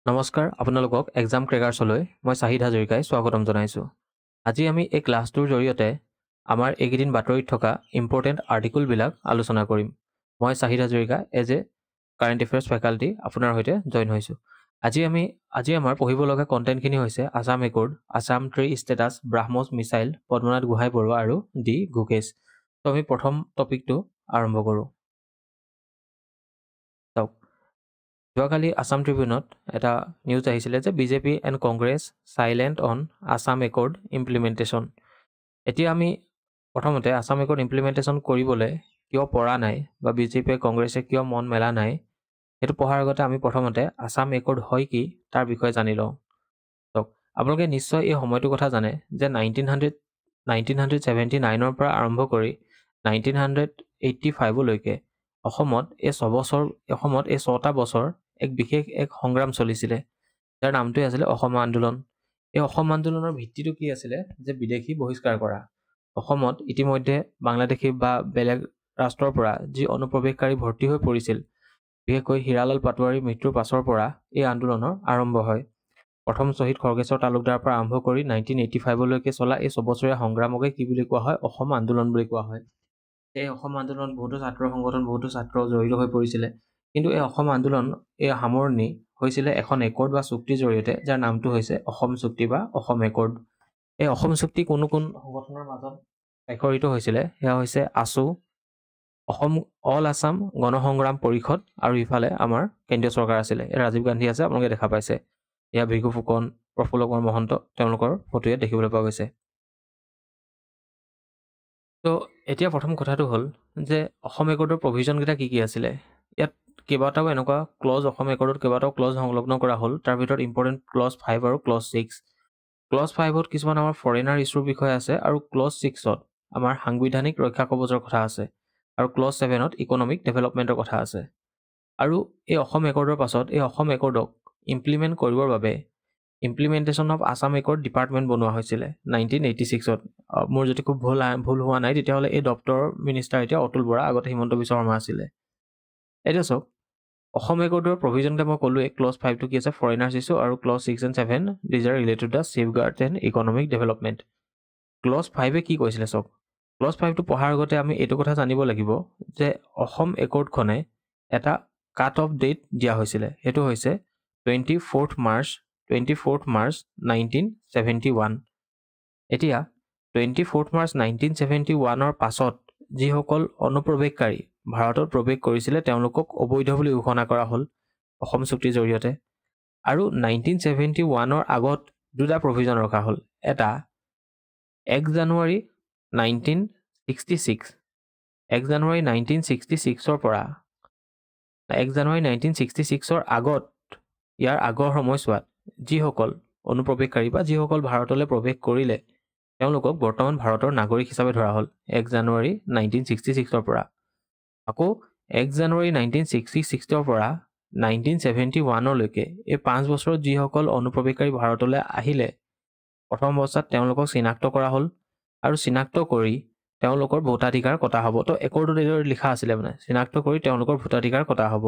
নমস্কাৰ আপোনালোকক এক্সাম ক্ৰেকাৰ্ছলৈ মই চাহিদ হাজৰিকাই স্বাগতম জনাইছোঁ। আজি আমি এই ক্লাছটোৰ জৰিয়তে আমাৰ এইকেইদিন বাতৰিত থকা ইম্পৰ্টেণ্ট আৰ্টিকলবিলাক আলোচনা কৰিম। মই Sahid Hazarika as a current affairs faculty আপোনাৰ সৈতে জইন হৈছোঁ। আজি আমাৰ পঢ়িব লগা কণ্টেণ্টখিনি হৈছে Assam accord, Assam tree status, BrahMos missile, Padmanath Gohain Baruah আৰু ডি গুকেশ। তো আমি প্ৰথম টপিকটো আৰম্ভ কৰোঁ। চাওক, যোৱাকালি আছাম ট্ৰিবিউনত এটা নিউজ আহিছিলে যে BJP and Congress silent on Assam accord implementation. এতিয়া আমি প্ৰথমতে আছাম একৰ্ড ইমপ্লিমেণ্টেশ্যন কৰিবলৈ কিয় পৰা নাই বা বিজেপিয়ে কংগ্ৰেছে কিয় মন মেলা নাই, সেইটো পঢ়াৰ আগতে আমি প্ৰথমতে আছাম একৰ্ড হয় কি তাৰ বিষয়ে জানি লওঁ। চাওক, আপোনালোকে নিশ্চয় এই সময়টোৰ কথা জানে যে 1979 পৰা আৰম্ভ কৰি 1985লৈকে অসমত এই 6টা বছৰ বিশেষ এক সংগ্ৰাম চলিছিলে, যাৰ নামটোৱে আছিলে অসম আন্দোলন। এই অসম আন্দোলনৰ ভিত্তিটো কি আছিলে যে বিদেশী বহিষ্কাৰ কৰা। অসমত ইতিমধ্যে বাংলাদেশী বা বেলেগ ৰাষ্ট্ৰৰ পৰা যি অনুপ্ৰৱেশকাৰী ভৰ্তি হৈ পৰিছিল, বিশেষকৈ হীৰালাল পাটোৱাৰীৰ মৃত্যুৰ পাছৰ পৰা এই আন্দোলনৰ আৰম্ভ হয়। প্ৰথম শ্বহীদ খৰ্গেশ্বৰ তালুকদাৰৰ পৰা আৰম্ভ কৰি 1985লৈকে চলা এই 6 বছৰীয়া সংগ্ৰামকে কি বুলি কোৱা হয়? অসম আন্দোলন বুলি কোৱা হয়। এই অসম আন্দোলনত বহুতো ছাত্ৰ সংগঠন, বহুতো ছাত্ৰ জড়িত হৈ পৰিছিলে। কিন্তু এই অসম আন্দোলন সামৰণি হৈছিলে এখন একৰ্ড বা চুক্তিৰ জৰিয়তে, যাৰ নামটো হৈছে অসম চুক্তি বা অসম একৰ্ড। এই অসম চুক্তি কোন সংগঠনৰ মাজত স্বাক্ষৰিত হৈছিলে? সেয়া হৈছে আছু, অসম অল আছাম গণসংগ্ৰাম পৰিষদ, আৰু ইফালে আমাৰ কেন্দ্ৰীয় চৰকাৰ আছিলে। ৰাজীৱ গান্ধী আছে, আপোনালোকে দেখা পাইছে। এয়া ভৃগু ফুকন, প্ৰফুল্ল কুমাৰ মহন্ত, তেওঁলোকৰ ফটোৱে দেখিবলৈ পোৱা গৈছে। তো এতিয়া প্ৰথম কথাটো হ'ল যে অসম একৰ্ডৰ প্ৰভিজনকেইটা কি কি আছিলে। ইয়াত কেইবাটাও এনেকুৱা ক্লজ, অসম একৰ্ডত কেইবাটাও ক্লজ সংলগ্ন কৰা হ'ল। তাৰ ভিতৰত ইম্পৰ্টেণ্ট ক্লজ 5 আৰু ক্লজ 6। ক্লজ 5ত কিছুমান আমাৰ ফৰেনাৰ ইছ্যুৰ বিষয়ে আছে, আৰু ক্লজ 6ত আমাৰ সাংবিধানিক ৰক্ষা কৱচৰ কথা আছে, আৰু ক্লজ 7ত ইকনমিক ডেভেলপমেণ্টৰ কথা আছে। আৰু এই অসম একৰ্ডৰ পাছত এই অসম একৰ্ডক ইমপ্লিমেণ্ট কৰিবৰ বাবে implementation of Assam accord department বনোৱা হৈছিলে 1986ত। মোৰ যদি খুব ভুল হোৱা নাই, তেতিয়াহ'লে এই দপ্তৰৰ মিনিষ্টাৰ এতিয়া অতুল বৰা, আগতে হিমন্ত বিশ্ব শৰ্মা আছিলে। এতিয়া চাওক, অসম একৰ্ডৰ প্ৰভিজনতে মই ক'লোৱে ক্লজ 5টো কি আছে, ফৰেনাৰ্ছ ইছ্যু, আৰু clause 6 and 7 these are related to the safeguard and economic development. Clause 5এ কি কৈছিলে চাওক, ক্লজ 5টো পঢ়াৰ আগতে আমি এইটো কথা জানিব লাগিব যে অসম একৰ্ডখনে এটা কাট অফ ডেট দিয়া হৈছিলে। সেইটো হৈছে 24 মাৰ্চ 1971। এতিয়া 24 মাৰ্চ 1971ৰ পাছত যিসকল অনুপ্ৰৱেশকাৰী ভাৰতত প্ৰৱেশ কৰিছিলে, তেওঁলোকক অবৈধ বুলি ঘোষণা কৰা হ'ল অসম চুক্তিৰ জৰিয়তে। আৰু 1971ৰ আগত দুটা প্ৰভিজন ৰখা হ'ল। এটা 1 জানুৱাৰী 1966ৰ পৰা 1 জানুৱাৰী 1966ৰ আগত, ইয়াৰ আগৰ সময়ছোৱাত যিসকল অনুপ্ৰৱেশকাৰী বা যিসকল ভাৰতলৈ প্ৰৱেশ কৰিলে, তেওঁলোকক বৰ্তমান ভাৰতৰ নাগৰিক হিচাপে ধৰা হ'ল 1 জানুৱাৰী 1966ৰ পৰা। আকৌ 1 জানুৱাৰী 1966ৰ পৰা 1971লৈকে এই 5 বছৰত যিসকল অনুপ্ৰৱেশকাৰী ভাৰতলৈ আহিলে, প্ৰথম অৱস্থাত তেওঁলোকক চিনাক্ত কৰা হ'ল, আৰু চিনাক্ত কৰি তেওঁলোকৰ ভোটাধিকাৰ কটা হ'ব। তো একৰ্ডত এইদৰে লিখা আছিলে, মানে চিনাক্ত কৰি তেওঁলোকৰ ভোটাধিকাৰ কটা হ'ব।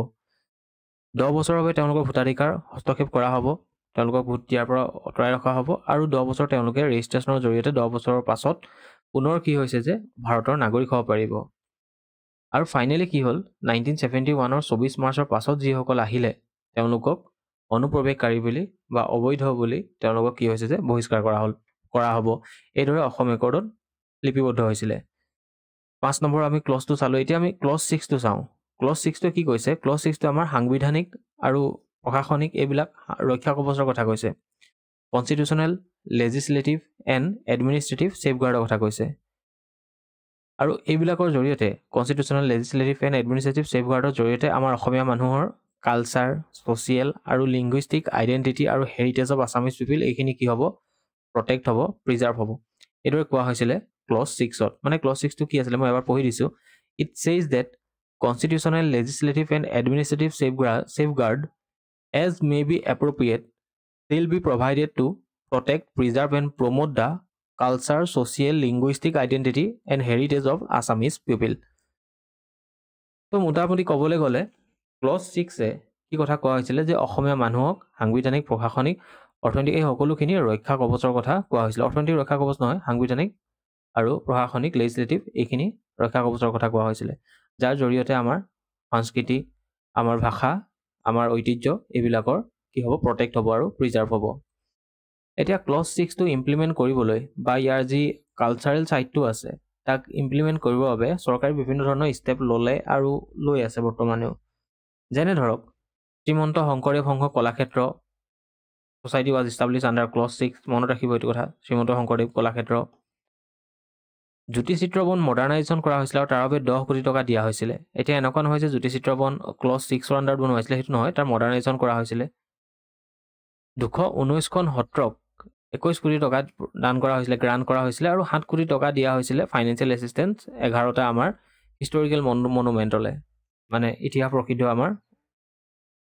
10 বছৰৰ বাবে তেওঁলোকৰ ভোটাধিকাৰ হস্তক্ষেপ কৰা হ'ব, তেওঁলোকক ভোট দিয়াৰ পৰা আঁতৰাই ৰখা হ'ব, আৰু 10 বছৰ তেওঁলোকে ৰেজিষ্ট্ৰেশ্যনৰ জৰিয়তে 10 বছৰৰ পাছত পুনৰ কি হৈছে যে ভাৰতৰ নাগৰিক হ'ব পাৰিব। আৰু ফাইনেলি কি হ'ল, 1971ৰ 24 মাৰ্চৰ পাছত যিসকল আহিলে, তেওঁলোকক অনুপ্ৰৱেশকাৰী বুলি বা অবৈধ বুলি তেওঁলোকক কি হৈছে যে বহিষ্কাৰ কৰা হ'ব। এইদৰে অসম একৰ্ডত লিপিবদ্ধ হৈছিলে। 5 নম্বৰ আমি ক্লজটো চালোঁ। এতিয়া আমি ক্লজ 6টো চাওঁ। ক্লজ 6টোৱে কি কৈছে? ক্লজ 6টোৱে আমাৰ সাংবিধানিক আৰু প্ৰশাসনিক এইবিলাক ৰক্ষা কৱচৰ কথা কৈছে। কনষ্টিটিউশ্যনেল, লেজিছলেটিভ এণ্ড এডমিনিষ্ট্ৰেটিভ ছেফগাৰ্ডৰ কথা কৈছে। আৰু এইবিলাকৰ জৰিয়তে কনষ্টিটিউশ্যনেল, লেজিছলেটিভ এণ্ড এডমিনিষ্ট্ৰেটিভ ছেফগাৰ্ডৰ জৰিয়তে আমাৰ অসমীয়া মানুহৰ কালচাৰ, ছ'চিয়েল আৰু লিংগুইষ্টিক আইডেণ্টিটি আৰু হেৰিটেজ অফ আছামিজ পিপল, এইখিনি কি হ'ব? প্ৰটেক্ট হ'ব, প্ৰিজাৰ্ভ হ'ব। এইদৰে কোৱা হৈছিলে ক্লজ 6ত। মানে ক্লজ 6টো কি আছিলে মই এবাৰ পঢ়ি দিছোঁ। It says that constitutional, legislative and administrative safeguard as may be appropriate will be provided to protect, preserve and promote the culture, social, linguistic identity and heritage of Assamese people. তো মোটামুটি ক'বলৈ গ'লে ক্লজ 6এ কি কথা কোৱা হৈছিলে যে অসমীয়া মানুহক সাংবিধানিক প্ৰশাসনিক অৰ্থনৈতিক এই সকলোখিনি ৰক্ষা কৱচৰ কথা কোৱা হৈছিলে অৰ্থনৈতিক ৰক্ষা কৱচ নহয় সাংবিধানিক আৰু প্ৰশাসনিক লেজিসলেটিভ এইখিনি ৰক্ষা কৱচৰ কথা কোৱা হৈছিলে যাৰ জৰিয়তে আমাৰ সংস্কৃতি আমাৰ ভাষা আমাৰ ঐতিহ্য এইবিলাকৰ কি হ'ব প্ৰটেক্ট হ'ব আৰু প্ৰিজাৰ্ভ হ'ব এতিয়া ক্লজ 6 টো ইমপ্লিমেণ্ট কৰিবলৈ বা ইয়াৰ যি কালচাৰেল সাইডটো আছে তাক ইমপ্লিমেণ্ট কৰিবৰ বাবে চৰকাৰে বিভিন্ন ধৰণৰ ষ্টেপ ল'লে আৰু লৈ আছে বৰ্তমানেও যেনে ধৰক Srimanta Sankardev Sangha Kalakshetra society was establish under clause 6 মনত ৰাখিব এইটো কথা শ্ৰীমন্ত শংকৰদেৱ কলাক্ষেত্ৰ জ্যোতিচিত্ৰবন মডাৰ্নাইজেশ্যন কৰা হৈছিল আৰু তাৰ বাবে 10 কোটি টকা দিয়া হৈছিল এতিয়া এনেকুৱা নহয় যে জ্যোতিচিত্ৰবন ক্লজ 6 ৰ আণ্ডাৰত বনোৱা হৈছিল সেইটো নহয় তাৰ মডাৰ্নাইজেশ্যন কৰা হৈছিল 219খন সত্ৰক 21 কোটি টকা দান কৰা হৈছিল গ্ৰান্ট কৰা হৈছিল আৰু 7 কোটি টকা দিয়া হৈছিল ফাইনেন্সিয়েল এসিস্টেন্স 11টা আমাৰ হিষ্টৰিকেল মনুমেণ্টলে মানে ইতিহাস প্ৰসিদ্ধ আমাৰ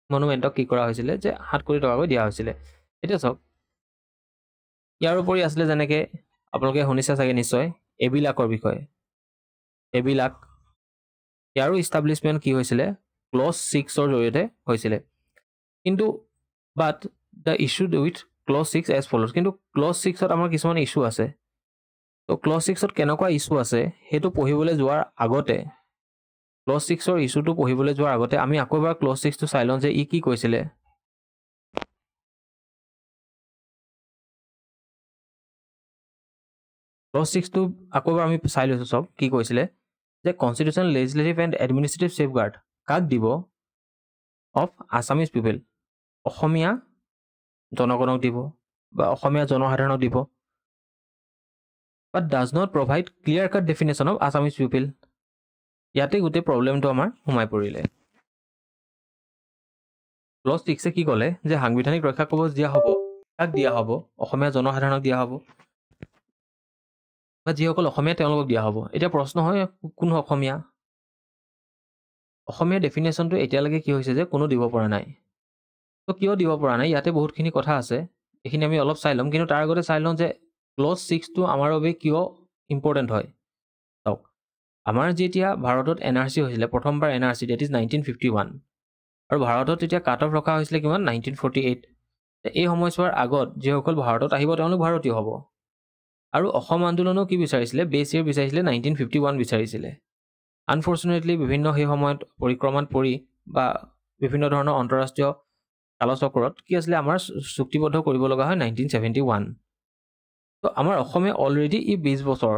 মনুমেণ্টক কি কৰা হৈছিল যে 7 কোটি টকাকৈ দিয়া হৈছিল এটা সব ইয়াৰ উপৰি আছিল যেনেকৈ আপোনালোকে শুনিছে চাগে নিশ্চয় এবিলাকৰ বিষয়ে এবিলাক ইয়াৰো ইষ্টাব্লিশমেণ্ট কি হৈছিল ক্লজ 6 ৰ জৰিয়তে হৈছিল কিন্তু but the issue with clause 6 as follows কিন্তু ক্লজ 6 ত আমাৰ কিছুমান ইস্যু আছে তো ক্লজ 6 ত কেনেকুৱা ইস্যু আছে হেতু পঢ়িবলৈ যোৱাৰ আগতে ক্লজ 6 ৰ ইস্যুটো পঢ়িবলৈ যোৱাৰ আগতে আমি আকৌ এবাৰ ক্লজ 6 টো চাই লওঁ যে ই কি কৈছিল ক্লজ 6 টো আকৌ এবাৰ আমি চাই লৈছো সব কি কৈছিল যে কনস্টিটিউশন লেজিসলেটিভ এণ্ড এডমিনিষ্ট্ৰেটিভ সেফগাৰ্ড কাক দিব অফ আসামিজ পিপল অসমীয়া জনগণক দিব বা অসমীয়া জনসাধাৰণক দিব but does not provide clear cut definition of Assamese people ইয়াতে গোটেই প্ৰবলেমটো আমাৰ সোমাই পৰিলে ক্লজ 6 এ কি ক'লে যে সাংবিধানিক ৰক্ষা কৱচ দিয়া হ'ব কাক দিয়া হ'ব অসমীয়া জনসাধাৰণক দিয়া হ'ব বা যিসকল অসমীয়া তেওঁলোকক দিয়া হ'ব এতিয়া প্ৰশ্ন হয় কোন অসমীয়া অসমীয়া ডেফিনেশ্যনটো এতিয়ালৈকে কি হৈছে যে কোনো দিব পৰা নাই তো কিয় দিব পৰা নাই ইয়াতে বহুতখিনি কথা আছে এইখিনি আমি অলপ চাই ল'ম কিন্তু তাৰ আগতে চাই লওঁ যে ক্লজ 6 টো আমাৰ বাবে কিয় ইম্পৰ্টেণ্ট হয় চাওক আমাৰ যেতিয়া ভাৰতত এনআৰচি হৈছিলে প্ৰথমবাৰ এনআৰচি ডেট ইজ 1951 আৰু ভাৰতত তেতিয়া কাট অফ ৰখা হৈছিলে কিমান 1948 এই সময়ছোৱাৰ আগত যিসকল ভাৰতত আহিব তেওঁলোক ভাৰতীয় হ'ব আৰু অসম আন্দোলনো কি বিচাৰিছিলে বেছ ইয়েৰ বিচাৰিছিলে 1951 বিচাৰিছিলে আনফৰ্চুনেটলি বিভিন্ন সেই সময়ত পৰিক্ৰমাত পৰি বা বিভিন্ন ধৰণৰ অন্তৰাষ্ট্ৰীয় কালচক্ৰত কি আছিলে আমাৰ চুক্তিবদ্ধ কৰিব লগা হয় 1971 তো আমাৰ অসমে অলৰেডি এই 20 বছৰ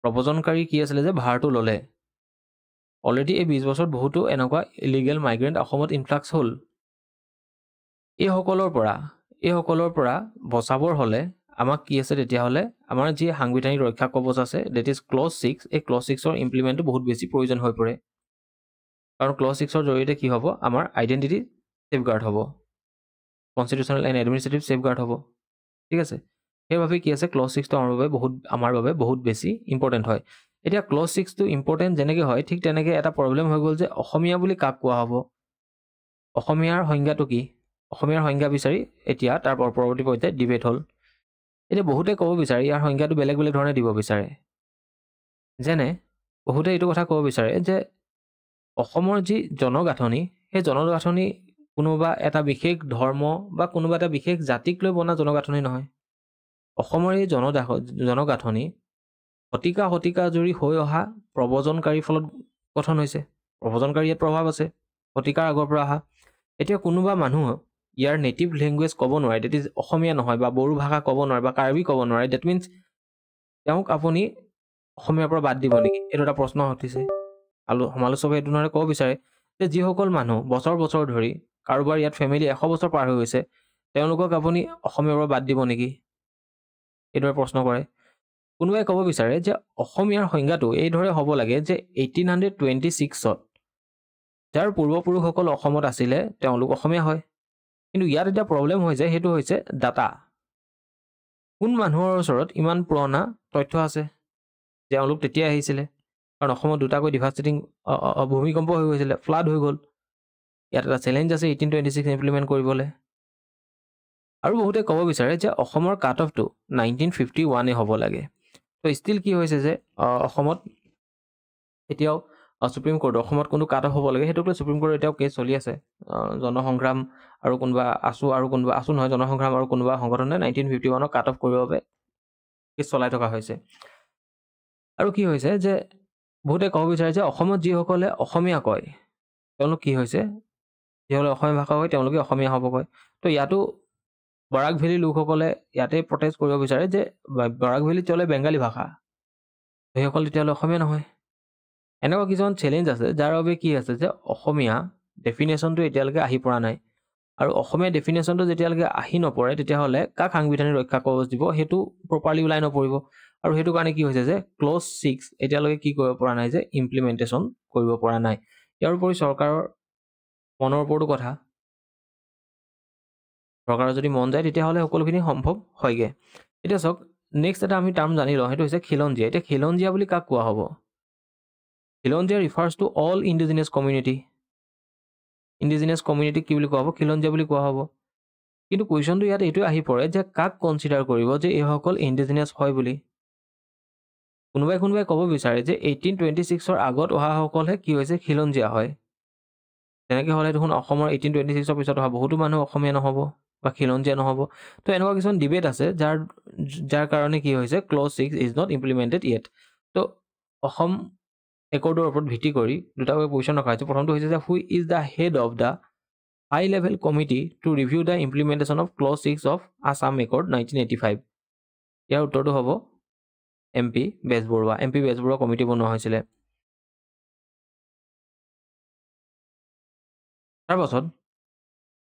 প্ৰব্ৰজনকাৰী কি আছিলে যে ভাৰতো ল'লে অলৰেডি এই 20 বছৰত বহুতো এনেকুৱা ইলিগেল মাইগ্ৰেণ্ট অসমত ইনফ্লাক্স হ'ল এইসকলৰ পৰা বচাবৰ হ'লে আমাক কি আছে তেতিয়াহ'লে আমাৰ যি সাংবিধানিক ৰক্ষা কৱচ আছে ডেট ইজ ক্লজ 6 এই ক্লজ 6 ৰ ইমপ্লিমেণ্টটো বহুত বেছি প্ৰয়োজন হৈ পৰে কাৰণ ক্লজ 6 ৰ জৰিয়তে কি হ'ব আমাৰ আইডেণ্টিটি সেফগাৰ্ড হ'ব কনস্টিটিউশনাল এণ্ড এডমিনিষ্ট্ৰেটিভ সেফগাৰ্ড হ'ব ঠিক আছে সেইভাবে কি আছে ক্লজ 6 টো আমাৰ বাবে বহুত বেছি ইম্পৰ্টেণ্ট হয় এতিয়া ক্লজ 6 টো ইম্পৰ্টেণ্ট যেনেকৈ হয় ঠিক তেনেকৈ এটা প্ৰব্লেম হৈ গ'ল যে অসমীয়া বুলি কাক কোৱা হ'ব অসমীয়াৰ সংজ্ঞাটো কি অসমীয়াৰ সংজ্ঞা বিচাৰি এতিয়া তাৰ পৰৱৰ্তী পৰ্যায়ত ডিবেট হ'ল এতিয়া বহুতে ক'ব বিচাৰে ইয়াৰ সংজ্ঞাটো বেলেগ বেলেগ ধৰণে দিব বিচাৰে যেনে বহুতে এইটো কথা ক'ব বিচাৰে যে অসমৰ যি জনগাঁথনি সেই জনগাঁথনি কোনোবা এটা বিশেষ ধৰ্ম বা কোনোবা এটা বিশেষ জাতিক লৈ বনা জনগাঁথনি নহয় অসমৰ এই জনগাঁথনি শতিকা জুৰি হৈ অহা প্ৰব্ৰজনকাৰীৰ ফলত গঠন হৈছে প্ৰব্ৰজনকাৰী ইয়াত প্ৰভাৱ আছে শতিকাৰ আগৰ পৰা অহা এতিয়া কোনোবা মানুহ ইয়াৰ নেটিভ লেংগুৱেজ ক'ব নোৱাৰে ডেট ইজ অসমীয়া নহয় বা বড়ো ভাষা ক'ব নোৱাৰে বা কাৰ্বি ক'ব নোৱাৰে ডেট মিনছ তেওঁক আপুনি অসমীয়াৰ পৰা বাদ দিব নেকি এইটো এটা প্ৰশ্ন উঠিছে আৰু সমালোচকে এইটো ধৰণে ক'ব বিচাৰে যে যিসকল মানুহ বছৰ ধৰি কাৰোবাৰ ইয়াত ফেমিলি 100 বছৰ পাৰ হৈ গৈছে তেওঁলোকক আপুনি অসমীয়াৰ পৰা বাদ দিব নেকি এইদৰে প্ৰশ্ন কৰে কোনোবাই ক'ব বিচাৰে যে অসমীয়াৰ সংজ্ঞাটো এইদৰে হ'ব লাগে যে 1826ত যাৰ পূৰ্বপুৰুষসকল অসমত আছিলে তেওঁলোক অসমীয়া হয় কিন্তু ইয়াত এটা প্ৰব্লেম হৈ যায় সেইটো হৈছে ডাটা কোন মানুহৰ ওচৰত ইমান পুৰণা তথ্য আছে তেওঁলোক তেতিয়া আহিছিলে কাৰণ অসমত দুটাকৈ ডিভাষ্টেটিং ভূমিকম্প হৈ গৈছিলে ফ্লাড হৈ গ'ল ইয়াত এটা চেলেঞ্জ আছে 1826 ইমপ্লিমেণ্ট কৰিবলৈ আৰু বহুতে ক'ব বিচাৰে যে অসমৰ কাট অফটো 1951 হ'ব লাগে তো ষ্টিল কি হৈছে যে অসমত এতিয়াও সুপ্ৰিম কোৰ্ট অসমত কোনটো কাট অফ হ'ব লাগে সেইটোক লৈ সুপ্ৰিম কোৰ্টৰ এতিয়াও কেছ চলি আছে জনসংগ্ৰাম আৰু কোনোবা আছু নহয় জনসংগ্ৰাম আৰু কোনোবা সংগঠনে 1951 কাট অফ কৰিবৰ বাবে কেছ চলাই থকা হৈছে আৰু কি হৈছে যে বহুতে ক'ব বিচাৰে যে অসমত যিসকলে অসমীয়া কয় তেওঁলোক কি হৈছে যিসকলে অসমীয়া ভাষা কয় তেওঁলোকে অসমীয়া হ'ব কয় তো ইয়াতো বৰাক ভেলী লোকসকলে ইয়াতে প্ৰটেষ্ট কৰিব বিচাৰে যে বৰাক ভেলীত চলে বেংগালী ভাষা সেইসকল তেতিয়াহ'লে অসমীয়া নহয় এনেকুৱা কিছুমান চেলেঞ্জ আছে যাৰ বাবে কি আছে যে অসমীয়া ডেফিনেশ্যনটো এতিয়ালৈকে আহি পৰা নাই আৰু অসমীয়া ডেফিনেশ্যনটো যেতিয়ালৈকে আহি নপৰে তেতিয়াহ'লে কাক সাংবিধানিক ৰক্ষা কবচ দিব সেইটো প্ৰপাৰলি ওলাই নপৰিব আৰু সেইটো কাৰণে কি হৈছে যে ক্লজ 6 এতিয়ালৈকে কি কৰিব পৰা নাই যে ইমপ্লিমেণ্টেশ্যন কৰিব পৰা নাই ইয়াৰ উপৰি চৰকাৰৰ মনৰ ওপৰতো কথা চৰকাৰৰ যদি মন যায় তেতিয়াহ'লে সকলোখিনি সম্ভৱ হয়গে এতিয়া চাওক নেক্সট এটা আমি টাৰ্ম জানি লওঁ সেইটো হৈছে খিলঞ্জীয়া এতিয়া খিলঞ্জীয়া বুলি কাক কোৱা হ'ব খিলঞ্জীয়া refers to all indigenous community কি বুলি কোৱা হ'ব খিলঞ্জীয়া বুলি কোৱা হ'ব কিন্তু কুৱেশ্যনটো ইয়াত এইটোৱে আহি পৰে যে কাক কনচিডাৰ কৰিব যে এইসকল ইণ্ডিজিনিয়াছ হয় বুলি কোনোবাই ক'ব বিচাৰে যে 1826 আগত অহাসকলহে কি হৈছে খিলঞ্জীয়া হয় তেনেকৈ হ'লে দেখোন অসমৰ 1826 পিছত অহা বহুতো মানুহ অসমীয়া নহ'ব বা খিলঞ্জীয়া নহ'ব তো এনেকুৱা কিছুমান ডিবেট আছে যাৰ কাৰণে কি হৈছে clause 6 is not implemented yet তো অসম একৰ্ডৰ ওপৰত ভিত্তি কৰি দুটাকৈ পজিশ্যন ৰখা হৈছে প্ৰথমটো হৈছে যে who is the head of the high level committee to review the implementation of clause 6 of Assam accord 1985 ইয়াৰ উত্তৰটো হ'ব MP বেজবৰুৱা কমিটি বনোৱা হৈছিলে তাৰপাছত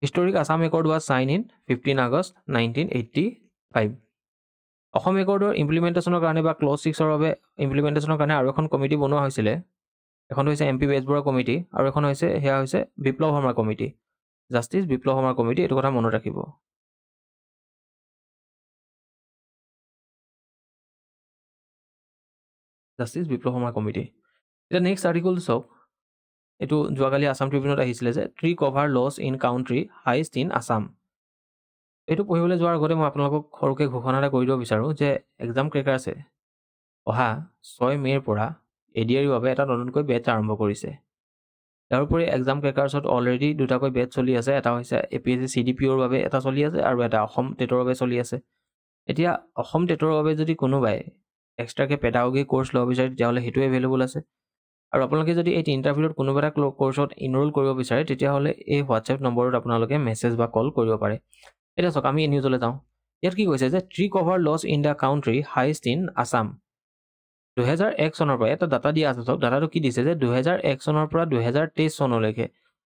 historic Assam accord was signed in 15 August 1985 Asom একৰ্ডৰ ইমপ্লিমেণ্টেশ্যনৰ কাৰণে বা ক্লজ 6ৰ বাবে ইমপ্লিমেণ্টেশ্যনৰ কাৰণে আৰু এখন কমিটি বনোৱা হৈছিলে এখন হৈছে MP বেজবৰুৱা কমিটি আৰু এখন হৈছে সেয়া হৈছে Biplab Sarma committee justice Biplab Sarma committee এইটো কথা মনত ৰাখিব জাষ্টিছ বিপ্লৱ শৰ্মা কমিটি এতিয়া নেক্সট আৰ্টিকল চাওক এইটো যোৱাকালি আছাম ট্ৰিবিউনত আহিছিলে যে tree cover loss in country highest in Assam এইটো পঢ়িবলৈ যোৱাৰ আগতে মই আপোনালোকক সৰুকৈ ঘোষণা এটা কৰি দিব বিচাৰোঁ যে এক্সাম ক্ৰেকাৰ্ছে অহা 6 মে'ৰ পৰা ADR বাবে এটা নতুনকৈ বেটছ আৰম্ভ কৰিছে ইয়াৰ উপৰি এক্সাম ক্ৰেকাৰ্ছত অলৰেডি দুটাকৈ বেটছ চলি আছে এটা হৈছে APSC CDPOৰ বাবে এটা চলি আছে আৰু এটা অসম টেটৰ বাবে চলি আছে এতিয়া অসম টেটৰ বাবে যদি কোনোবাই এক্সট্ৰাকৈ পেডাগোগিক কোৰ্চ ল'ব বিচাৰে তেতিয়াহ'লে সেইটো এভেইলেবল আছে আৰু আপোনালোকে যদি এই তিনিটাৰ ভিতৰত কোনোবা এটা কোৰ্চত ইনৰোল কৰিব বিচাৰে তেতিয়াহ'লে এই হোৱাটছএপ নম্বৰত আপোনালোকে মেছেজ বা কল কৰিব পাৰে এতিয়া চাওক আমি নিউজলৈ যাওঁ ইয়াত কি কৈছে যে tree cover loss in the country highest in Assam 2001 চনৰ পৰা এটা ডাটা দিয়া আছে চাওক ডাটাটো কি দিছে যে 2001 চনৰ পৰা 2023 চনলৈকে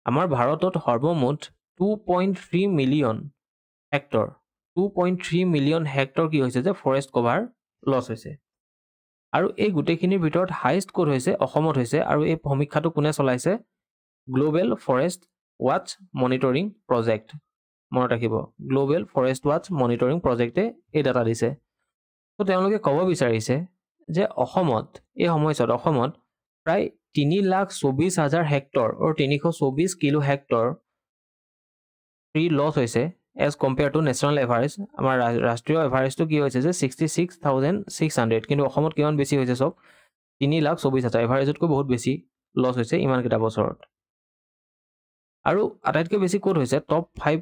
আমাৰ ভাৰতত সৰ্বমুঠ 2.3 মিলিয়ন হেক্টৰ 2.3 মিলিয়ন হেক্টৰ কি হৈছে যে ফৰেষ্ট কভাৰ লছ হৈছে আৰু এই গোটেইখিনিৰ ভিতৰত হাইষ্ট ক'ত হৈছে অসমত হৈছে আৰু এই সমীক্ষাটো কোনে চলাইছে global forest watch monitoring project মনত ৰাখিব গ্লোবেল ফৰেষ্ট ৱাচ মনিটৰিং প্ৰজেক্টে এই ডাটা দিছে তো তেওঁলোকে ক'ব বিচাৰিছে যে অসমত এই সময়ছোৱাত অসমত প্ৰায় 3,24,000 হেক্টৰ আৰু 324 কিলো হেক্টৰ ট্ৰি লছ হৈছে as compare to national average আমাৰ ৰাষ্ট্ৰীয় এভাৰেজটো কি হৈছে যে 66,600 কিন্তু অসমত কিমান বেছি হৈছে চাওক 3,24,000 এভাৰেজতকৈ বহুত বেছি লছ হৈছে ইমানকেইটা বছৰত আৰু আটাইতকৈ বেছি ক'ত হৈছে top 5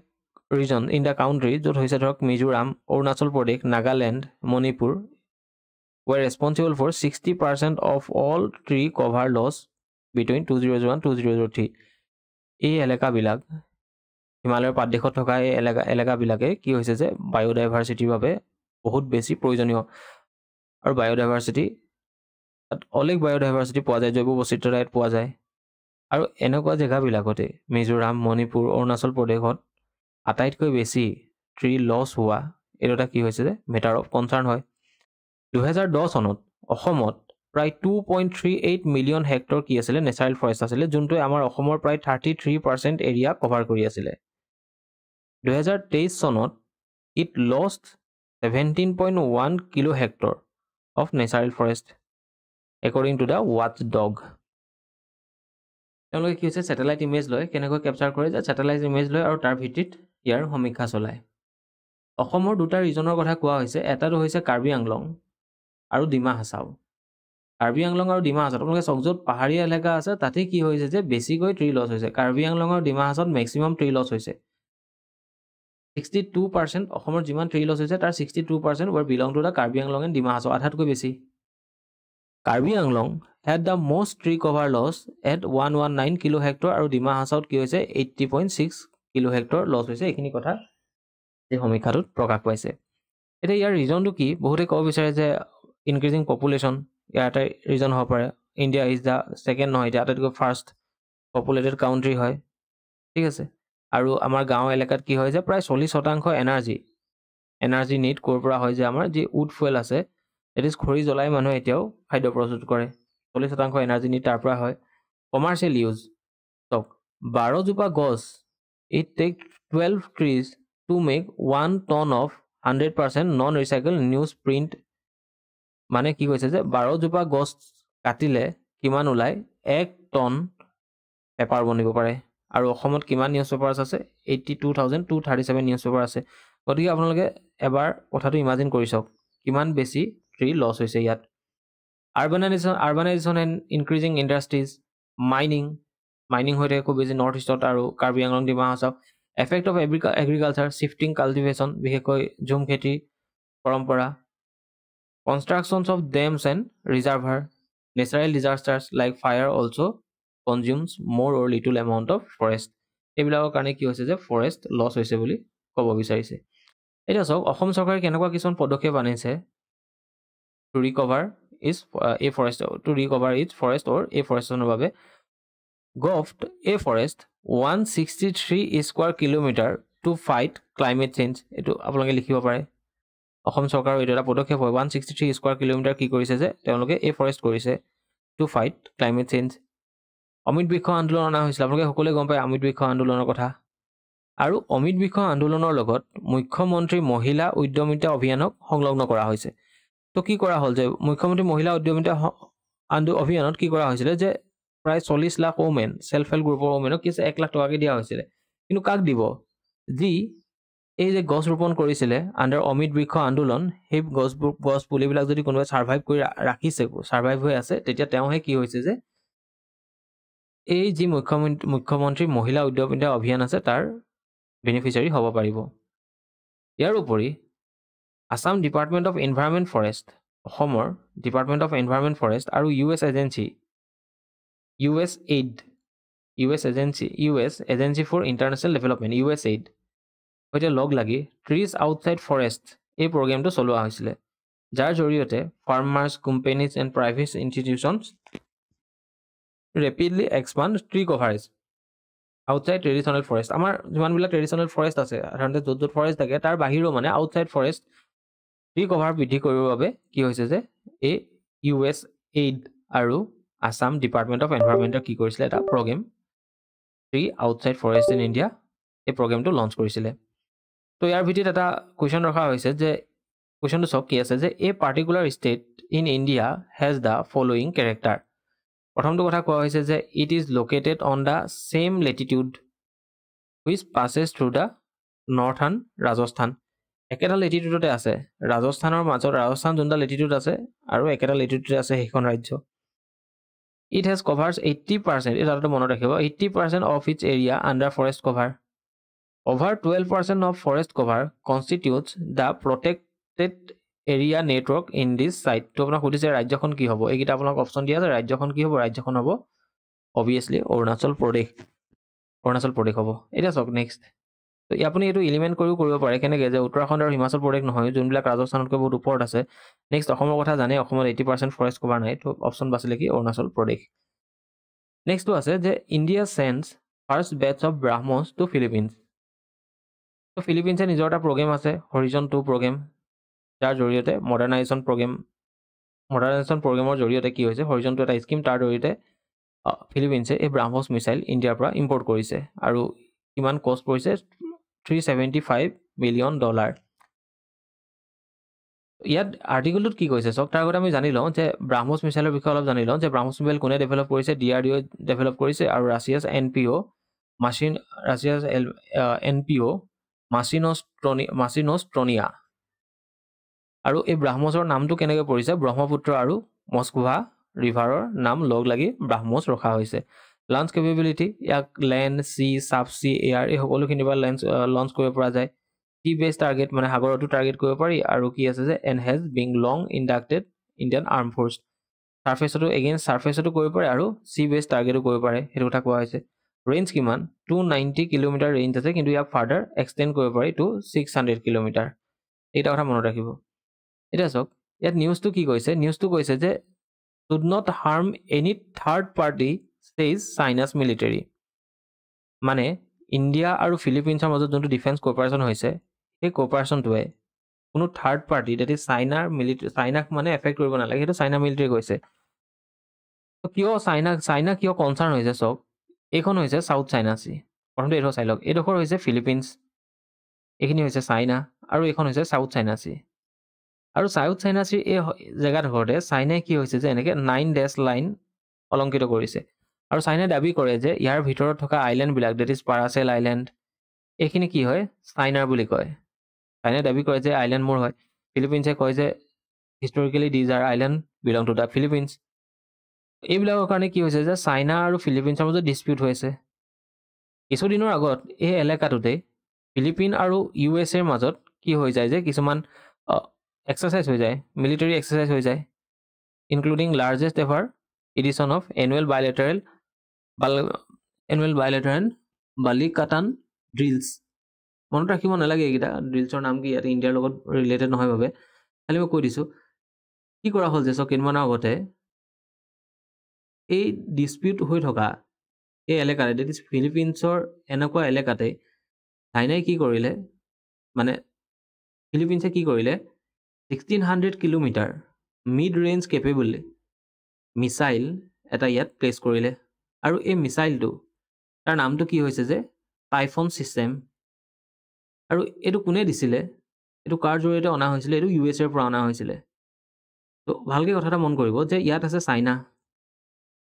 region in the country য'ত হৈছে ধৰক Mizoram Arunachal Pradesh Nagaland Manipur were responsible for 60% of all tree cover loss between 2001-2003 এই এলেকাবিলাক হিমালয়ৰ পাদদেশত থকা এই এলেকাবিলাকে কি হৈছে যে বায়োডাইভাৰ্চিটিৰ বাবে বহুত বেছি প্ৰয়োজনীয় আৰু বায়োডাইভাৰ্চিটি অলেগ বায়োডাইভাৰ্চিটি পোৱা যায় জৈৱ বৈচিত্ৰ্য ইয়াত পোৱা যায় আৰু এনেকুৱা জেগাবিলাকতে মিজোৰাম মণিপুৰ অৰুণাচল প্ৰদেশত আটাইতকৈ বেছি ট্ৰি লছ হোৱা এইটো এটা কি হৈছে যে মেটাৰ অফ কনচাৰ্ণ হয় 2010 চনত অসমত প্ৰায় 2.38 মিলিয়ন হেক্টৰ কি আছিলে নেচাৰেল ফৰেষ্ট আছিলে যোনটোৱে আমাৰ অসমৰ প্ৰায় 33% এৰিয়া কভাৰ কৰি আছিলে 2023 চনত it lost 17.1 kilo hectare of natural forest according to the watchdog তেওঁলোকে কি হৈছে ছেটেলাইট ইমেজ লয় কেনেকৈ কেপচাৰ কৰে যে ছেটেলাইট ইমেজ লয় আৰু তাৰ ভিত্তিত ইয়াৰ সমীক্ষা চলায় অসমৰ দুটা ৰিজনৰ কথা কোৱা হৈছে এটাটো হৈছে কাৰ্বি আংলং আৰু ডিমা হাছাও কাৰ্বি আংলং আৰু ডিমা হাছাওত আপোনালোকে চাওক য'ত পাহাৰীয়া এলেকা আছে তাতে কি হৈছে যে বেছিকৈ ট্ৰি লছ হৈছে কাৰ্বি আংলং আৰু ডিমা হাছাওত মেক্সিমাম ট্ৰি লছ হৈছে 62% অসমৰ যিমান ট্ৰি লছ হৈছে তাৰ 62% were belong to the Karbi Anglong and Dima Hasao আধাতকৈ বেছি Karbi Anglong had the most tree cover loss at 119 kilo hectare আৰু ডিমা হাছাওত কি হৈছে 80.6 কিলো হেক্টৰ লছ হৈছে এইখিনি কথা এই সমীক্ষাটোত প্ৰকাশ পাইছে এতিয়া ইয়াৰ ৰিজনটো কি বহুতে ক'ব বিচাৰে যে ইনক্ৰিজিং পপুলেশ্যন ইয়াৰ এটা ৰিজন হ'ব পাৰে ইণ্ডিয়া ইজ দ্য ছেকেণ্ড নহয় এতিয়া আটাইতকৈ ফাৰ্ষ্ট পপুলেটেড কাউণ্ট্ৰি হয় ঠিক আছে আৰু আমাৰ গাঁও এলেকাত কি হয় যে প্ৰায় 40% এনাৰ্জি নিড ক'ৰ পৰা হয় যে আমাৰ যি উড ফুৱেল আছে ইট ইজ খৰি জ্বলাই মানুহে এতিয়াও খাদ্য প্ৰস্তুত কৰে 40% এনাৰ্জি নিড তাৰ পৰা হয় কমাৰ্চিয়েল ইউজ চাওক 12 জোপা গছ it take 12 trees to make 1 ton of 100% non recycle newsprint মানে কি কৈছে যে 12 জোপা গছ কাটিলে কিমান ওলাই 1 টন পেপাৰ বনিব পাৰে আৰু অসমত কিমান নিউজ পেপাৰ্ছ আছে 82,237 নিউজ পেপাৰ আছে গতিকে আপোনালোকে এবাৰ কথাটো ইমাজিন কৰি চাওক কিমান বেছি ট্ৰি লছ হৈছে ইয়াত urbanisation and increasing industries mining হৈ থাকে খুব বেছি নৰ্থ ইষ্টত আৰু Karbi Anglong Dima Hasao effect of agriculture shifting cultivation বিশেষকৈ ঝুম খেতি পৰম্পৰা constructions of dams and reservoir natural disasters like fire also' consumes more or little amount of forest এইবিলাকৰ কাৰণে কি হৈছে যে ফৰেষ্ট লছ হৈছে বুলি ক'ব বিচাৰিছে এতিয়া চাওক অসম চৰকাৰে কেনেকুৱা কিছুমান পদক্ষেপ আনিছে টু ৰিকভাৰ ইজ ফৰেষ্ট অৰ এফৰেষ্টেশ্যনৰ বাবে govt A forest 163 square kilometre to fight climate change এইটো আপোনালোকে লিখিব পাৰে অসম চৰকাৰৰ এইটো এটা পদক্ষেপ হয় 163 স্কোৱাৰ কিলোমিটাৰ কি কৰিছে যে তেওঁলোকে এ ফৰেষ্ট কৰিছে to fight climate change Amit বৃক্ষ আন্দোলন অনা হৈছিল আপোনালোকে সকলোৱে গম পায় অমিত বৃক্ষ আন্দোলনৰ কথা আৰু অমিত বৃক্ষ আন্দোলনৰ লগত মুখ্যমন্ত্ৰী মহিলা উদ্যমিতা অভিযানক সংলগ্ন কৰা হৈছে তো কি কৰা হ'ল যে মুখ্যমন্ত্ৰী মহিলা উদ্যমিতা অভিযানত কি কৰা হৈছিলে যে প্ৰায় 40 লাখ ওমেন সেলফ হেল্প গ্ৰুপৰ ওমেনক কি 1 লাখ টকাকৈ দিয়া হৈছিলে কিন্তু কাক দিব যি এই যে গছ ৰোপণ কৰিছিলে আণ্ডাৰ অমিত বৃক্ষ আন্দোলন সেই গছ পুলিবিলাক যদি কোনোবাই সাৰ্ভাইভ কৰি ৰাখিছে সাৰ্ভাইভ হৈ আছে তেতিয়া তেওঁহে কি হৈছে যে এই যি মুখ্যমন্ত্ৰী মহিলা উদ্যমিতা অভিযান আছে তাৰ বেনিফিচিয়াৰী হ'ব পাৰিব ইয়াৰ উপৰি Assam department of environment forest অসমৰ ডিপাৰ্টমেণ্ট অফ এনভাইৰনমেণ্ট ফৰেষ্ট আৰু US agency for international development USAID সৈতে লগ লাগি ট্ৰিজ আউটছাইড ফৰেষ্ট এই প্ৰগ্ৰেমটো চলোৱা হৈছিলে যাৰ জৰিয়তে farmers companies and private institutions rapidly expand tree coverage outside traditional forest আমাৰ যিমানবিলাক ট্ৰেডিশ্যনেল ফৰেষ্ট আছে সাধাৰণতে য'ত ফৰেষ্ট থাকে তাৰ বাহিৰেও মানে আউটছাইড ফৰেষ্ট ট্ৰি কভাৰ বৃদ্ধি কৰিবৰ বাবে কি হৈছে যে এই USAID আৰু আসাম ডিপাৰ্টমেণ্ট অফ এনভাইৰনমেণ্টৰ কি কৰিছিলে এটা programme tree outside forest in India এই প্ৰগ্ৰেমটো লঞ্চ কৰিছিলে তো ইয়াৰ ভিত্তিত এটা কুৱেশ্যন ৰখা হৈছে যে কুৱেশ্যনটো চব কি আছে যে a particular state in India has the following character প্ৰথমটো কথা কোৱা হৈছে যে it is located on the same latitude which passes through the northern Rajasthan একেটা লেটিটিউডতে আছে ৰাজস্থানৰ মাজত ৰাজস্থান যোনটা লেটিটিউড আছে আৰু একেটা লেটিটিউডতে আছে সেইখন ৰাজ্য ইট হেজ কভাৰ্ছ 80% এই কথাটো মনত ৰাখিব 80% of its area under forest cover over 12% of forest cover constitutes the protected area network in this site তো আপোনাক সুধিছে ৰাজ্যখন কি হ'ব এইকেইটা আপোনাক অপশ্যন দিয়া আছে ৰাজ্যখন কি হ'ব ৰাজ্যখন হ'ব অবভিয়াছলি অৰুণাচল প্ৰদেশ হ'ব এতিয়া চাওক নেক্সট তো আপুনি এইটো এলিমেণ্ট কৰিব পাৰে কেনেকৈ যে উত্তৰাখণ্ড আৰু হিমাচল প্ৰদেশ নহয় যোনবিলাক ৰাজস্থানতকৈ বহুত ওপৰত আছে নেক্সট অসমৰ কথা জানে অসমত 80% ফৰেষ্ট কভাৰ নাই তো অপশ্যন বাছিলে কি অৰুণাচল প্ৰদেশ নেক্সটটো আছে যে India sends first batches of BrahMos to Philippines তো ফিলিপিনছে নিজৰ এটা প্ৰগ্ৰেম আছে হৰিজন 2 প্ৰগ্ৰেম যাৰ জৰিয়তে মডাৰ্ণাইজেশ্যন প্ৰগ্ৰেমৰ জৰিয়তে কি হৈছে হৰিজন 2 এটা স্কিম তাৰ জৰিয়তে ফিলিপিনছে এই ব্ৰাহ্মছ মিছাইল ইণ্ডিয়াৰ পৰা ইম্পৰ্ট কৰিছে আৰু কিমান কষ্ট পৰিছে $375 মিলিয়ন ইয়াত আৰ্টিকলটোত কি কৈছে চাওক তাৰ আগতে আমি জানি লওঁ যে ব্ৰাহ্মছ মিছাইলৰ বিষয়ে অলপ জানি লওঁ যে ব্ৰাহ্মছ মিছাইল কোনে ডেভেলপ কৰিছে DRDO ডেভেলপ কৰিছে আৰু ৰাছিয়াছ NPO মাচিনোষ্ট্ৰনিয়া আৰু এই ব্ৰাহ্মছৰ নামটো কেনেকৈ পৰিছে ব্ৰহ্মপুত্ৰ আৰু মস্কোভা ৰিভাৰৰ নাম লগ লাগি ব্ৰাহ্মছ ৰখা হৈছে লঞ্চ কেপেবিলিটি ইয়াক land C sub C air এই সকলোখিনি পৰা লঞ্চ কৰিব পৰা যায় সি বেছ টাৰ্গেট মানে সাগৰতো টাৰ্গেট কৰিব পাৰি আৰু কি আছে যে and has being long inducted Indian armed force সাৰ্ফেচতো এগেইনষ্ট সাৰ্ফেচতো কৰিব পাৰে আৰু চি বেছ টাৰ্গেটো কৰিব পাৰে সেইটো কথা কোৱা হৈছে ৰেঞ্জ কিমান 290 কিলোমিটাৰ ৰেঞ্জ আছে কিন্তু ইয়াক ফাৰ্ডাৰ এক্সটেণ্ড কৰিব পাৰি টু 600 কিলোমিটাৰ এইটা কথা মনত ৰাখিব এটা চাওক ইয়াত নিউজটো কি কৈছে নিউজটো কৈছে যে should not harm any third party says China's military মানে ইণ্ডিয়া আৰু ফিলিপিনছৰ মাজত যোনটো ডিফেন্স কোঅপাৰেশ্যন হৈছে সেই কোঅপাৰেশ্যনটোৱে কোনো থাৰ্ড পাৰ্টি ডেট ইজ চাইনাৰ মিলিটাৰী চাইনাক মানে এফেক্ট কৰিব নালাগে সেইটো চাইনা মিলিটাৰী কৈছে কিয় চাইনা কিয় কনচাৰ্ণ হৈছে চাওক এইখন হৈছে সাউথ চাইনা চি প্ৰথমতে এইটো চাই লওক এইডোখৰ হৈছে ফিলিপিনছ এইখিনি হৈছে চাইনা আৰু এইখন হৈছে সাউথ চাইনা চি আৰু সাউথ চাইনা চিৰ এই জেগাডোখৰতে চাইনাই কি হৈছে যে এনেকৈ 9 ডেছ লাইন অলংকিত কৰিছে আৰু চাইনাই দাবী কৰে যে ইয়াৰ ভিতৰত থকা আইলেণ্ডবিলাক ডেট ইজ পাৰাচেল আইলেণ্ড এইখিনি কি হয় চাইনাৰ বুলি কয় চাইনাই দাবী কৰে যে আইলেণ্ড মোৰ হয় ফিলিপিনছে কয় যে historically these are island belong to the Philippines এইবিলাকৰ কাৰণে কি হৈছে যে চাইনা আৰু ফিলিপিনছৰ মাজত ডিছপিউট হৈছে কিছুদিনৰ আগত এই এলেকাটোতে ফিলিপিন আৰু ইউ এছ এৰ মাজত কি হৈ যায় যে কিছুমান এক্সাৰচাইজ হৈ যায় মিলিটাৰী এক্সাৰচাইজ হৈ যায় including largest ever edition of annual bilateral Balikatan drills মনত ৰাখিব নালাগে এইকেইটা ড্ৰিলছৰ নাম কি ইয়াতে ইণ্ডিয়াৰ লগত ৰিলেটেড নহয় বাবে খালি মই কৈ দিছোঁ কি কৰা হ'ল যে কেইদিনমানৰ আগতে এই ডিছপিউট হৈ থকা এই এলেকাতে ডেট ইজ ফিলিপিনছৰ এনেকুৱা এলেকাতে চাইনাই কি কৰিলে মানে ফিলিপিনছে কি কৰিলে 1600 kilometre mid range capable missile এটা ইয়াত প্লেচ কৰিলে আৰু এই মিছাইলটো তাৰ নামটো কি হৈছে যে টাইফন ছিষ্টেম আৰু এইটো কোনে দিছিলে এইটো কাৰ জৰিয়তে অনা হৈছিলে এইটো ইউ এছ এৰ পৰা অনা হৈছিলে তো ভালকৈ কথা এটা মন কৰিব যে ইয়াত আছে চাইনা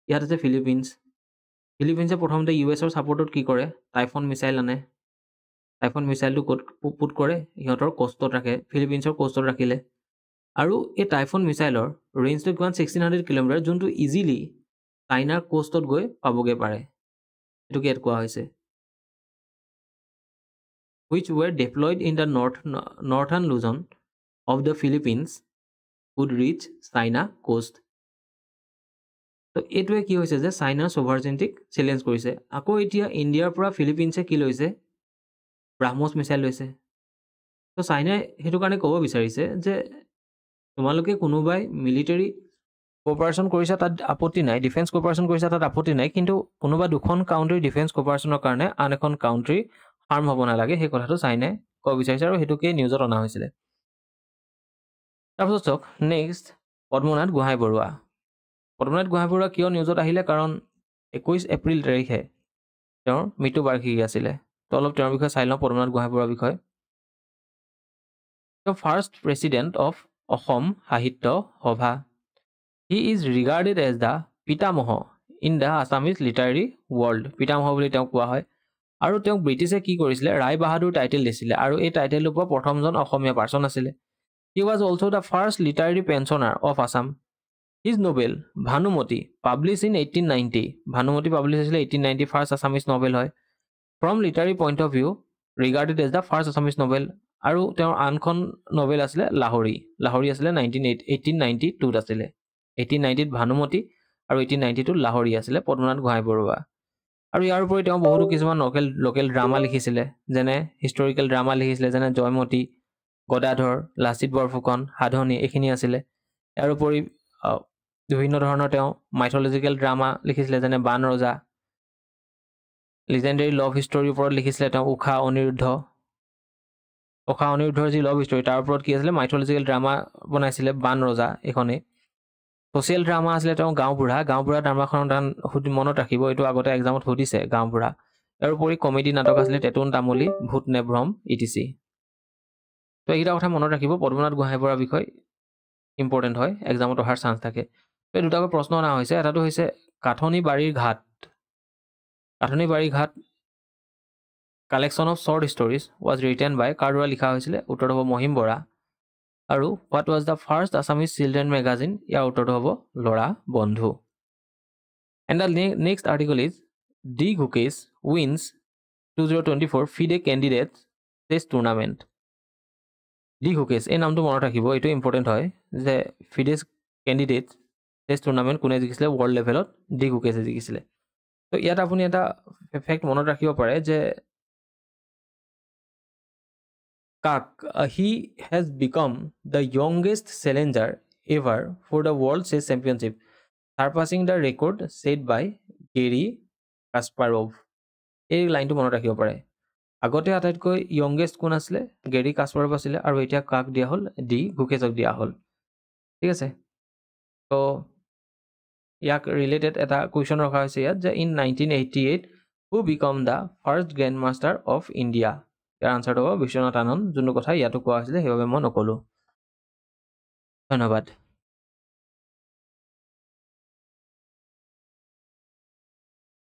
ইয়াত আছে ফিলিপিনছে প্ৰথমতে ইউ এছৰ ছাপৰ্টত কি কৰে টাইফন মিছাইল আনে টাইফন মিছাইলটো ক'ত পুট কৰে সিহঁতৰ কষ্টত ৰাখে ফিলিপিনছৰ কষ্টত ৰাখিলে আৰু এই টাইফন মিছাইলৰ ৰেঞ্জটো কিমান 1600 কিলোমিটাৰ যোনটো ইজিলি চাইনাৰ কোষ্টত গৈ পাবগৈ পাৰে এইটোকে ইয়াত কোৱা হৈছে which were deployed in the northern Luzon of the Philippines would reach China coast তো এইটোৱে কি হৈছে যে চাইনাৰ সোভাৰজেন্টিক চ্যালেঞ্জ কৰিছে আকৌ এতিয়া ইণ্ডিয়াৰ পৰা ফিলিপিনছে কি লৈছে ব্ৰাহ্মছ মিছাইল লৈছে তো চাইনাই সেইটো কাৰণে ক'ব বিচাৰিছে যে তোমালোকে কোনোবাই মিলিটাৰী কোঅপাৰেশ্যন কৰিছে তাত আপত্তি নাই ডিফেন্স কোঅপাৰেশ্যন কৰিছে তাত আপত্তি নাই কিন্তু কোনোবা দুখন কাউণ্ট্ৰিৰ ডিফেন্স কোঅপাৰেশ্যনৰ কাৰণে আন এখন কাউণ্ট্ৰি হাৰ্ম হ'ব নালাগে সেই কথাটো চাইনাই ক'ব বিচাৰিছে আৰু সেইটোকে নিউজত অনা হৈছিলে তাৰপিছত চাওক নেক্সট পদ্মনাথ গোহাঁই বৰুৱা কিয় নিউজত আহিলে কাৰণ 21 এপ্ৰিল তাৰিখে তেওঁৰ মৃত্যু বাৰ্ষিকী আছিলে তো অলপ তেওঁৰ বিষয়ে চাই লওঁ পদ্মনাথ গোহাঁই বৰুৱাৰ বিষয়ে তেওঁ first president of Asom Sahitya Sabha he is regarded as the pitamaha in the Assamese literary world পিতামহ বুলি তেওঁক কোৱা হয় আৰু তেওঁক ব্ৰিটিছে কি কৰিছিলে ৰায় বাহাদুৰ টাইটেল দিছিলে আৰু এই টাইটেলটোৰ পৰা প্ৰথমজন অসমীয়া পাৰ্চন আছিলে he was also' the first literary pensioner of Assam his novel Bhanumati publish in 1890 Bhanumati publish হৈছিলে 1890 ফাৰ্ষ্ট আছামিজ নভেল হয় from literary point of view regarded as the first Assamese novel আৰু তেওঁৰ আনখন নভেল আছিলে লাহৰী আছিলে 1892ত আছিলে 1890ত ভানুমতী আৰু 1892ত লাহৰী আছিলে পদ্মনাথ গোহাঁই বৰুৱা আৰু ইয়াৰ উপৰি তেওঁ বহুতো কিছুমান লোকেল ড্ৰামা লিখিছিলে যেনে হিষ্টৰিকেল ড্ৰামা লিখিছিলে যেনে জয়মতী গদাধৰ লাচিত বৰফুকন সাধনী এইখিনি আছিলে ইয়াৰ উপৰি বিভিন্ন ধৰণৰ তেওঁ মাইথলজিকেল ড্ৰামা লিখিছিলে যেনে বান ৰজা লিজেণ্ডেৰী লভ হিষ্টৰীৰ ওপৰত লিখিছিলে তেওঁ ঊষা অনিৰুদ্ধৰ যি লভ হিষ্টৰী তাৰ ওপৰত কি আছিলে মাইথলজিকেল ড্ৰামা বনাইছিলে বান ৰজা এইখনেই ছ'চিয়েল ড্ৰামা আছিলে তেওঁ গাঁওবুঢ়া ড্ৰামাখনৰ মনত ৰাখিব এইটো আগতে এক্সামত সুধিছে গাঁওবুঢ়া ইয়াৰ উপৰি কমেডি নাটক আছিলে টেটুন তামুলী ভূত নে ভ্ৰম ইটিচি তো এইকেইটা কথা মনত ৰাখিব পদ্মনাথ গোহাঁই বৰুৱাৰ বিষয় ইম্পৰ্টেণ্ট হয় এক্সামত অহাৰ চান্স থাকে তো এই দুটাকৈ প্ৰশ্ন অনা হৈছে এটাটো হৈছে Kathoni Barir Ghat collection of short stories was written by কাৰ দ্বাৰা লিখা হৈছিলে উত্তৰটো হ'ব মহিম বৰা আৰু what was the first Assamese children magazine? ইয়াৰ উত্তৰটো হ'ব ল'ৰা বন্ধু। And the next article is D. Gukesh wins 2024 FIDE Candidates Chess Tournament. D. Gukesh এই নামটো মনত ৰাখিব, এইটো ইম্পৰ্টেণ্ট হয় যে FIDE Candidates Chess Tournament কোনে জিকিছিলে ৱৰ্ল্ড লেভেলত? D. Gukesh জিকিছিলে। তো ইয়াত আপুনি এটা ফেক্ট মনত ৰাখিব পাৰে যে Kak, he has become the youngest challenger ever for the World Chess Championship, surpassing the record set by Garry Kasparov. এই লাইনটো মনত ৰাখিব পাৰে। আগতে আটাইতকৈ য়ংগেষ্ট কোন আছিলে? গেৰী কাস্পাৰভ আছিলে, আৰু এতিয়া কাক দিয়া হ'ল? ডি গুকেশক দিয়া হ'ল। ঠিক আছে, তো ইয়াক ৰিলেটেড এটা কুৱেশ্যন ৰখা হৈছে ইয়াত যে in 1988 who became the first grand master of India? ইয়াৰ আনচাৰটো হ'ব বিশ্বনাথ আনন্দ। যোনটো কথা ইয়াতো কোৱা হৈছিলে সেইবাবে মই নক'লোঁ। ধন্যবাদ।